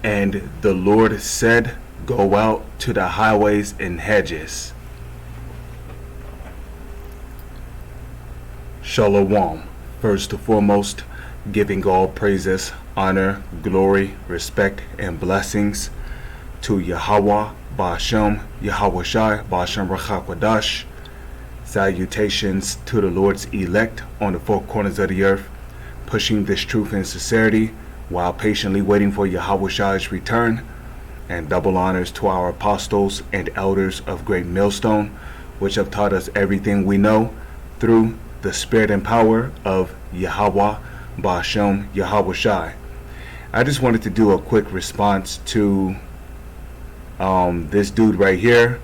And the Lord said, go out to the highways and hedges. Shalom. First and foremost, giving all praises, honor, glory, respect, and blessings to Yahweh, Ba'ashem, Yahweh Shai, Ba'ashem Rachakwadash. Salutations to the Lord's elect on the four corners of the earth, pushing this truth and sincerity while patiently waiting for Yahweh Shai's return. And double honors to our apostles and elders of Great Millstone, which have taught us everything we know through the spirit and power of Yahweh, Ba'ashem, Yahweh Shai. I just wanted to do a quick response to this dude right here,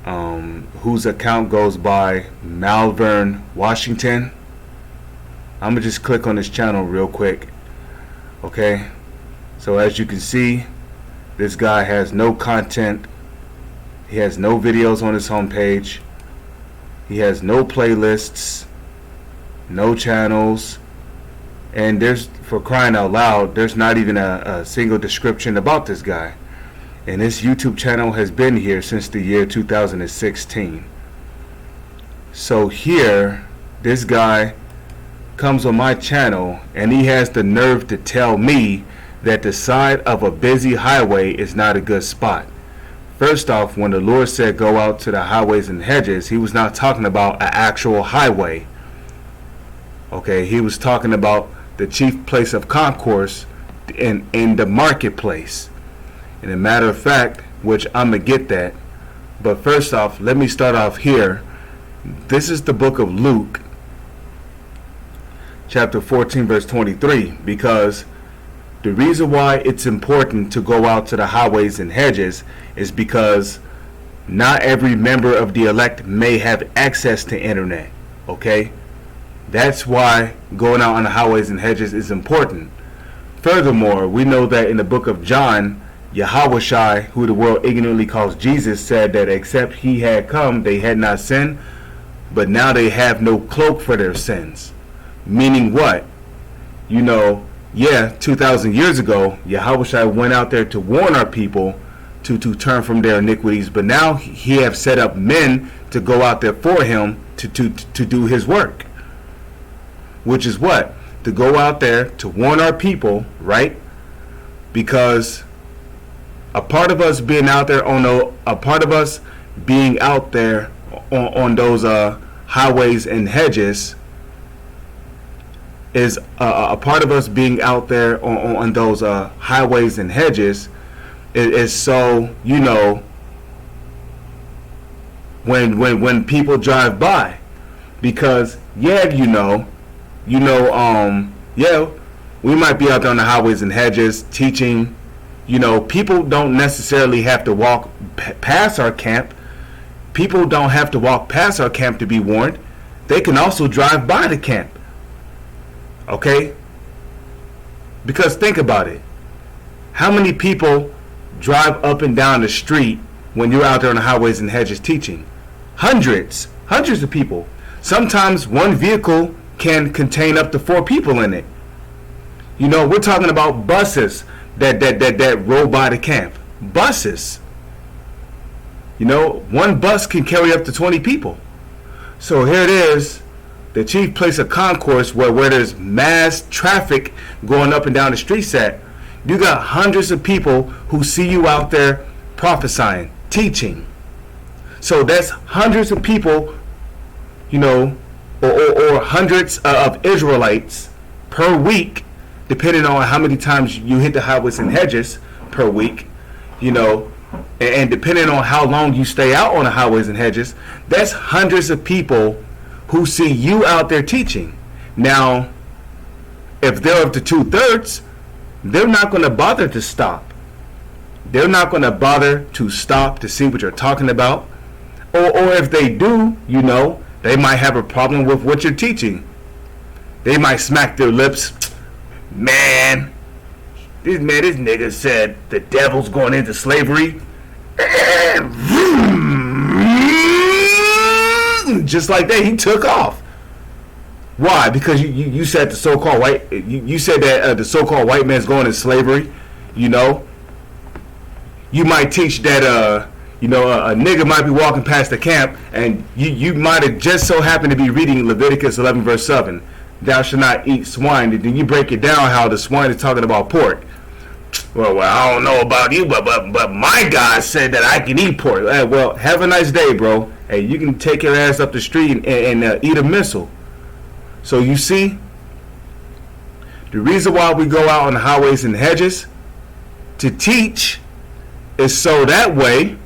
whose account goes by Malvern Washington. I'm gonna just click on his channel real quick. Okay, so as you can see, this guy has no content. He has no videos on his homepage. He has no playlists, no channels, and there's, for crying out loud, there's not even a single description about this guy. And his YouTube channel has been here since the year 2016. So here, this guy comes on my channel and he has the nerve to tell me that the side of a busy highway is not a good spot. First off, when the Lord said go out to the highways and hedges, he was not talking about an actual highway. Okay, he was talking about the chief place of concourse in the marketplace. And a matter of fact, which I'm going to get that, but first off, let me start off here. This is the book of Luke, chapter 14, verse 23, because the reason why it's important to go out to the highways and hedges is because not every member of the elect may have access to internet. Okay? That's why going out on the highways and hedges is important. Furthermore, we know that in the book of John, Yahweh Shai, who the world ignorantly calls Jesus, said that except he had come, they had not sinned, but now they have no cloak for their sins. Meaning what? You know, 2,000 years ago, Yahweh Shai went out there to warn our people to turn from their iniquities, but now he have set up men to go out there for him to do his work. Which is what? To go out there to warn our people, right? Because a part of us being out there on those highways and hedges is a part of us being out there on those highways and hedges is so, you know, when people drive by, because we might be out there on the highways and hedges teaching. You know, people don't necessarily have to walk past our camp. People don't have to walk past our camp to be warned. They can also drive by the camp. Okay? Because think about it. How many people drive up and down the street when you're out there on the highways and hedges teaching? Hundreds of people. Sometimes one vehicle can contain up to 4 people in it. You know, we're talking about buses that roll by the camp. Buses. You know, one bus can carry up to 20 people. So here it is, the chief place of concourse where there's mass traffic going up and down the streets at. You got hundreds of people who see you out there prophesying, teaching. So that's hundreds of people, you know, or hundreds of Israelites per week, depending on how many times you hit the highways and hedges per week, you know, and depending on how long you stay out on the highways and hedges, that's hundreds of people who see you out there teaching. Now, if they're up to 2/3, they're not going to bother to stop. They're not going to bother to stop to see what you're talking about. Or if they do, you know, they might have a problem with what you're teaching. They might smack their lips. Man, this nigga said the devil's going into slavery. Just like that, he took off. Why? Because you said the so-called white, you said that the so-called white man's going into slavery, You know, you might teach that a nigga might be walking past the camp, and you might have just so happened to be reading Leviticus 11 verse 7. Thou shalt not eat swine. And then you break it down how the swine is talking about pork. Well, I don't know about you, but my God said that I can eat pork. Well, have a nice day, bro. Hey, you can take your ass up the street and eat a missile. So you see, the reason why we go out on the highways and hedges to teach is so that way,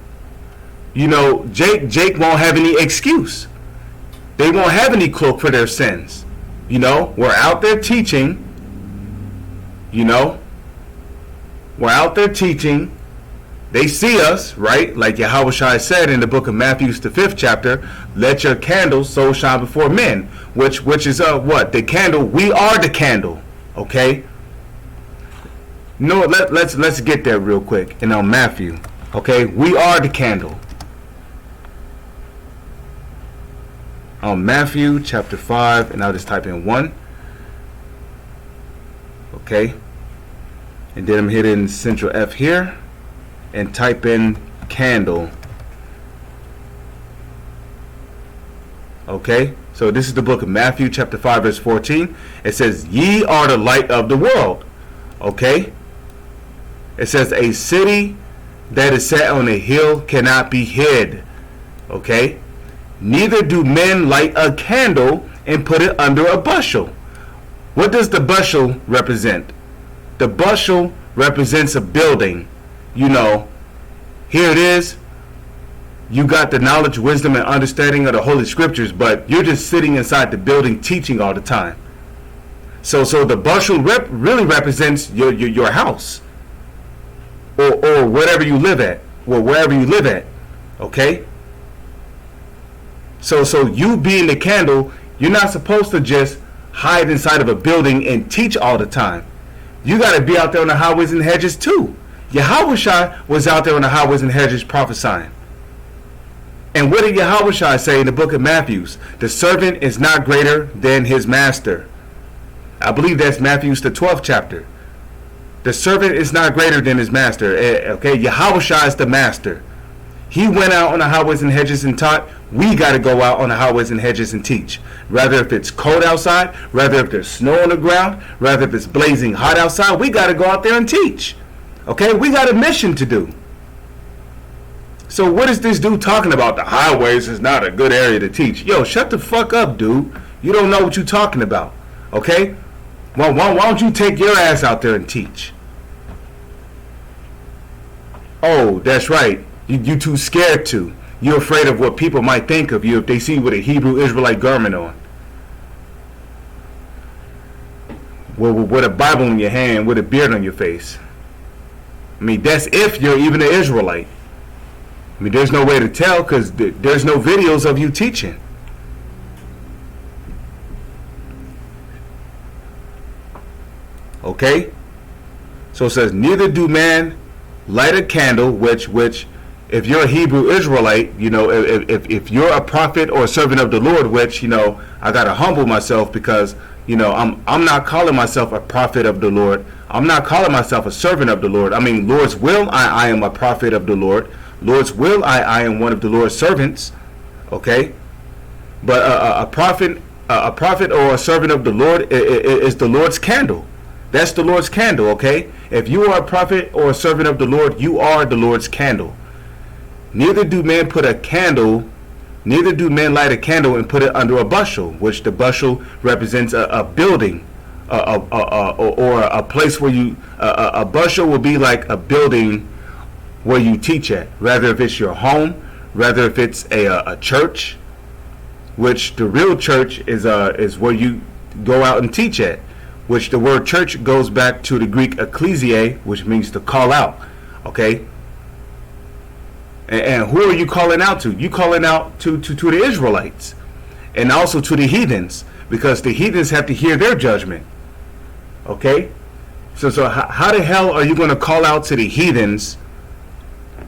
Jake won't have any excuse. They won't have any cloak for their sins. We're out there teaching. We're out there teaching. They see us, right? Like Yahushua said in the book of Matthew, the 5th chapter, let your candles so shine before men. Which is what? The candle. We are the candle. Okay? No, let's get there real quick. And on Matthew. Okay? We are the candle. On Matthew chapter 5, and I'll just type in 1. Okay? And then I'm hitting Central F here and type in candle. Okay, so this is the book of Matthew chapter 5 verse 14. It says, ye are the light of the world. Okay, it says a city that is set on a hill cannot be hid. Okay, neither do men light a candle and put it under a bushel. What does the bushel represent? The bushel represents a building. Here it is. You got the knowledge, wisdom, and understanding of the Holy Scriptures, but you're just sitting inside the building teaching all the time. So the bushel really represents your house, or whatever you live at, or wherever you live at. Okay. So you being the candle, you're not supposed to just hide inside of a building and teach all the time. You got to be out there on the highways and hedges too. Yahushua was out there on the highways and hedges prophesying. And what did Yahushua say in the book of Matthew? The servant is not greater than his master. I believe that's Matthew the 12th chapter. The servant is not greater than his master. Okay, Yahushua is the master. He went out on the highways and hedges and taught. We got to go out on the highways and hedges and teach. Rather if it's cold outside, rather if there's snow on the ground, rather if it's blazing hot outside, we got to go out there and teach. Okay, we got a mission to do. So what is this dude talking about? The highways is not a good area to teach. Yo, shut the fuck up, dude. You don't know what you're talking about. Okay? Well, why don't you take your ass out there and teach? Oh, that's right. You too scared to. You're afraid of what people might think of you if they see you with a Hebrew Israelite garment on. With a Bible in your hand, with a beard on your face. I mean, that's if you're even an Israelite. I mean, there's no way to tell because there's no videos of you teaching. Okay? So it says, neither do man light a candle, which if you're a Hebrew Israelite, if you're a prophet or a servant of the Lord, which, I got to humble myself because, I'm not calling myself a prophet of the Lord. I'm not calling myself a servant of the Lord. I mean, Lord's will, I am a prophet of the Lord. Lord's will, I am one of the Lord's servants. Okay? But a prophet or a servant of the Lord is the Lord's candle. That's the Lord's candle, okay? If you are a prophet or a servant of the Lord, you are the Lord's candle. Neither do men light a candle and put it under a bushel, which the bushel represents a building, or a place where you, a bushel will be like a building where you teach at, rather if it's your home, rather if it's a church, which the real church is where you go out and teach at, which the word church goes back to the Greek ecclesiae, which means to call out. Okay? And who are you calling out to? You calling out to the Israelites and also to the heathens, because the heathens have to hear their judgment. Okay? So how the hell are you going to call out to the heathens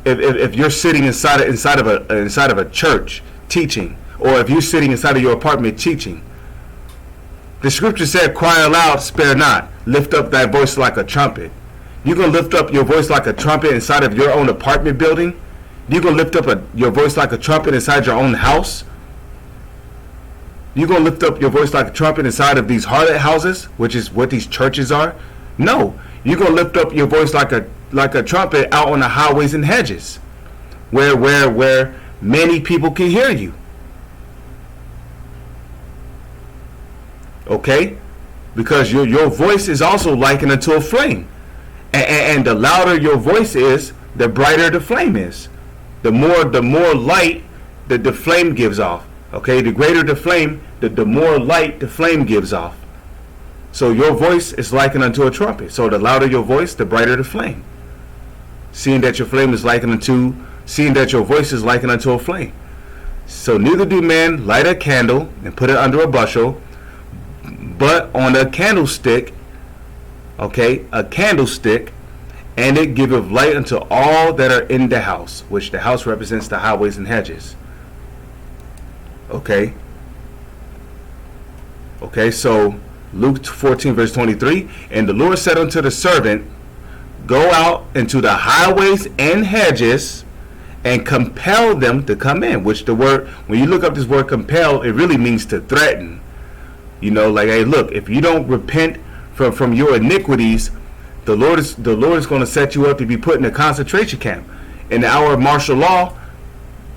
if you're sitting inside of a church teaching, or if you're sitting inside of your apartment teaching? The scripture said, cry aloud, spare not, lift up thy voice like a trumpet. You gonna lift up your voice like a trumpet inside of your own apartment building? You gonna lift up your voice like a trumpet inside your own house? You gonna lift up your voice like a trumpet inside of these harlot houses, which is what these churches are? No, you gonna lift up your voice like a trumpet out on the highways and hedges, where many people can hear you. Okay, because your voice is also likened unto a flame, and the louder your voice is, the brighter the flame is. The more light that the flame gives off. Okay, the greater the flame, the more light the flame gives off. So your voice is likened unto a trumpet. So the louder your voice, the brighter the flame. Seeing that your voice is likened unto a flame. So neither do men light a candle and put it under a bushel, but on a candlestick. Okay, a candlestick, and it giveth light unto all that are in the house, which the house represents the highways and hedges. Okay. Okay, so Luke 14 verse 23, and the Lord said unto the servant, go out into the highways and hedges and compel them to come in. Which the word, when you look up this word compel, it really means to threaten. You know, like, hey, look, if you don't repent from your iniquities, the Lord is going to set you up to be put in a concentration camp. In the hour of martial law,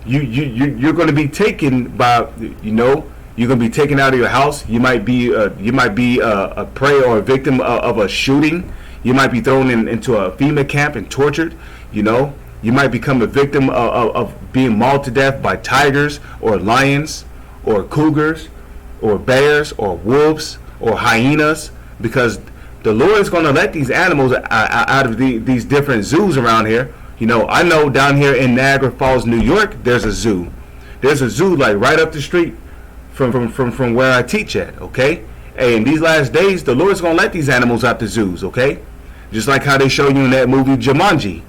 you're going to be taken by, you know, you're going to be taken out of your house. You might be a prey or a victim of a shooting. You might be thrown into a FEMA camp and tortured. You know, you might become a victim of being mauled to death by tigers or lions or cougars or bears or wolves or hyenas, because the Lord is going to let these animals out of these different zoos around here. You know, I know down here in Niagara Falls, New York, there's a zoo. There's a zoo like right up the street from where I teach at, okay? And in these last days, the Lord's going to let these animals out the zoos, okay? Just like how they show you in that movie Jumanji.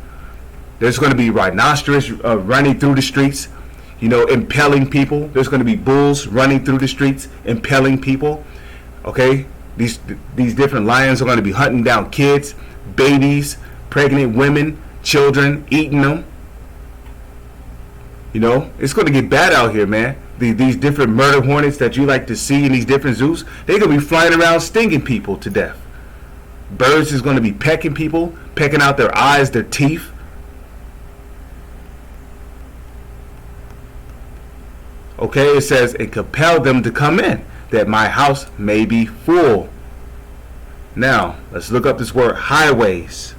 There's going to be rhinoceros running through the streets, you know, impaling people. There's going to be bulls running through the streets, impaling people, okay? These different lions are going to be hunting down kids, babies, pregnant women, children, eating them. You know, it's going to get bad out here, man. These different murder hornets that you like to see in these different zoos, they're going to be flying around stinging people to death. Birds is going to be pecking people, pecking out their eyes, their teeth. Okay, it says, and compel them to come in, that my house may be full. Now, let's look up this word highways.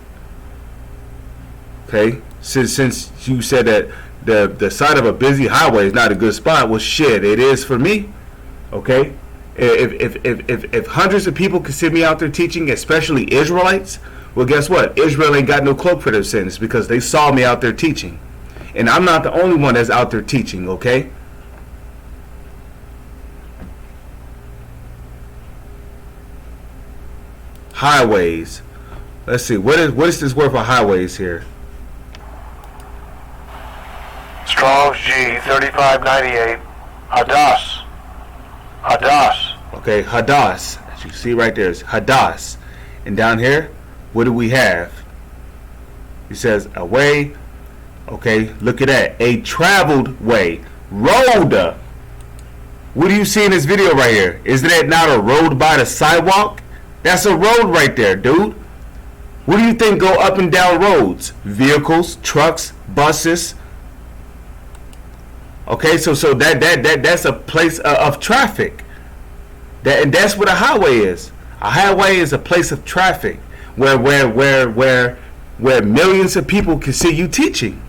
Okay, since you said that the side of a busy highway is not a good spot, well, shit, it is for me. Okay, if hundreds of people can see me out there teaching, especially Israelites, well, guess what? Israel ain't got no cloak for their sins, because they saw me out there teaching, and I'm not the only one that's out there teaching. Okay. Highways. Let's see. What is this word for highways here? Strong's G 3598. Hadas. Hadas. Okay, hadas. As you see right there is hadas. And down here, what do we have? It says a way. Okay, look at that. A traveled way. Road. What do you see in this video right here? Isn't that not a road by the sidewalk? That's a road right there, dude. What do you think go up and down roads? Vehicles, trucks, buses. Okay, so that's a place of traffic. And that's what a highway is. A highway is a place of traffic where millions of people can see you teaching.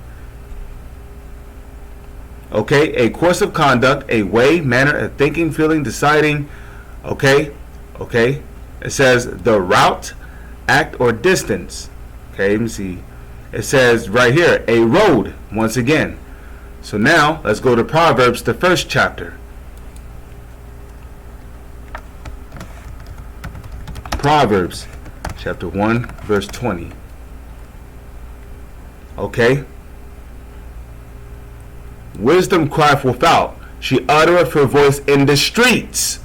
Okay, a course of conduct, a way, manner of thinking, feeling, deciding. Okay. It says the route, act, or distance. Okay, let me see. It says right here, a road, once again. So now, let's go to Proverbs, the first chapter. Proverbs, chapter 1, verse 20. Okay. Wisdom crieth without. She uttereth her voice in the streets.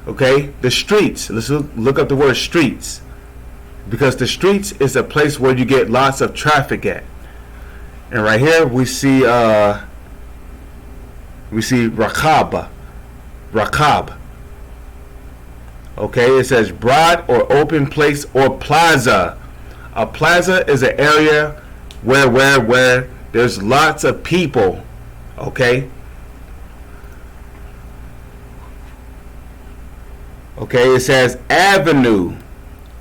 Okay, the streets. Let's look up the word streets. because the streets is a place where you get lots of traffic at. And right here we see rakab. Okay, it says broad or open place or plaza. A plaza is an area where there's lots of people. Okay. Okay, it says avenue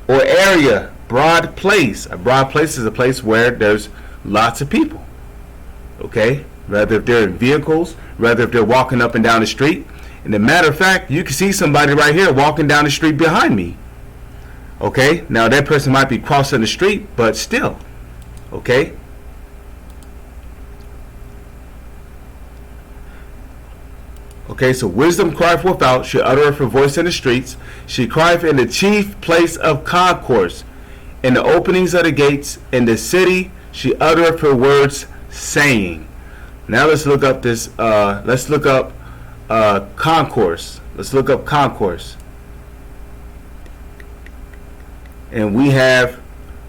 or area, broad place. A broad place is a place where there's lots of people. Okay, rather if they're in vehicles, rather if they're walking up and down the street. And as a matter of fact, you can see somebody right here walking down the street behind me. Okay, now that person might be crossing the street, but still. Okay. Okay, so wisdom crieth without, she uttereth her voice in the streets. She crieth in the chief place of concourse, in the openings of the gates, in the city, she uttereth her words, saying. Now let's look up this, concourse. Let's look up concourse. And we have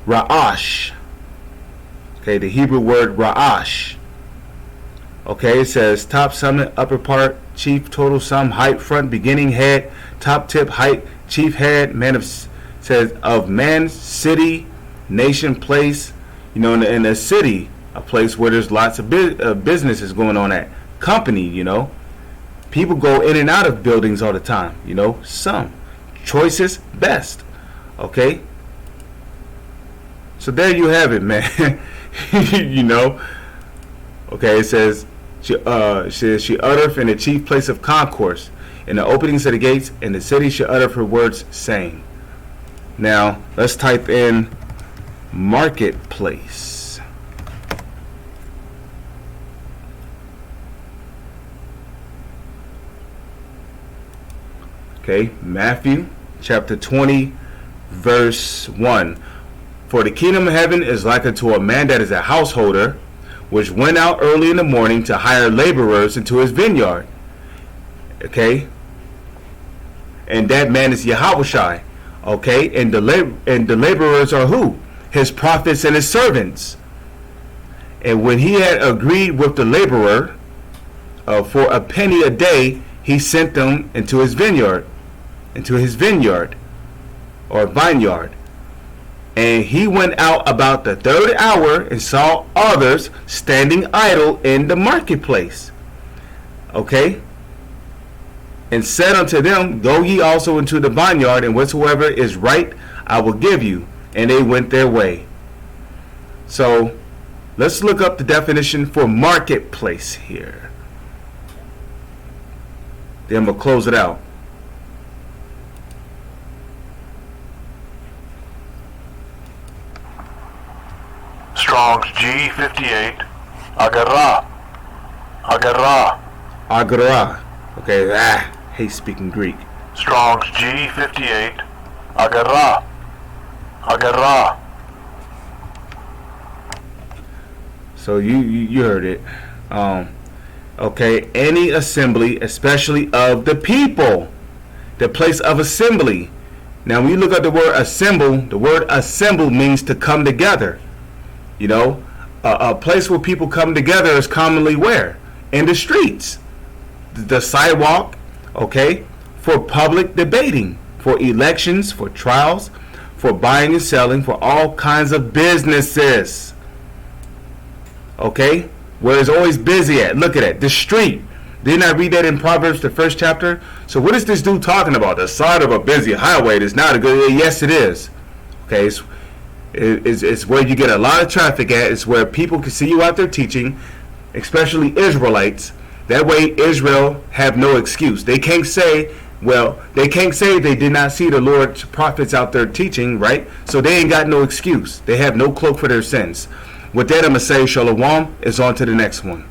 ra'ash. Okay, the Hebrew word ra'ash. Okay, it says top, summit, upper part, chief, total, sum, height, front, beginning, head, top, tip, height, chief, head, man of, says of man, city, nation, place. You know, in a city, a place where there's lots of businesses going on at. Company, you know. People go in and out of buildings all the time, you know. Some. Choices, best. Okay. So there you have it, man. You know. Okay, it says, she uttereth in the chief place of concourse, in the openings of the gates, in the city she uttereth her words, saying. Now, let's type in marketplace. Okay, Matthew chapter 20, verse 1. For the kingdom of heaven is like unto a man that is a householder, which went out early in the morning to hire laborers into his vineyard. Okay, and that man is Yahushua. Okay, and the laborers are who? His prophets and his servants. And when he had agreed with the laborer for a penny a day, he sent them into his vineyard, or vineyard. And he went out about the third hour and saw others standing idle in the marketplace. Okay? And said unto them, go ye also into the vineyard, and whatsoever is right I will give you. And they went their way. So, let's look up the definition for marketplace here. Then I'm going to close it out. Strong's G58, Agara. Okay, hate speaking Greek. Strong's G58, Agara. So you heard it. Okay, any assembly, especially of the people, the place of assembly. Now, when you look at the word assemble, the word assemble means to come together. You know, a place where people come together is commonly where? In the streets, the sidewalk, okay, for public debating, for elections, for trials, for buying and selling, for all kinds of businesses. Okay, where it's always busy at. Look at it, the street. Didn't I read that in Proverbs, the first chapter? So what is this dude talking about? The side of a busy highway is not a good. Yes, it is. Okay, it's where you get a lot of traffic at. It's where people can see you out there teaching, especially Israelites. That way Israel have no excuse. They can't say they did not see the Lord's prophets out there teaching, right? So they ain't got no excuse. They have no cloak for their sins. With that, I'm going to say shalom. Is on to the next one.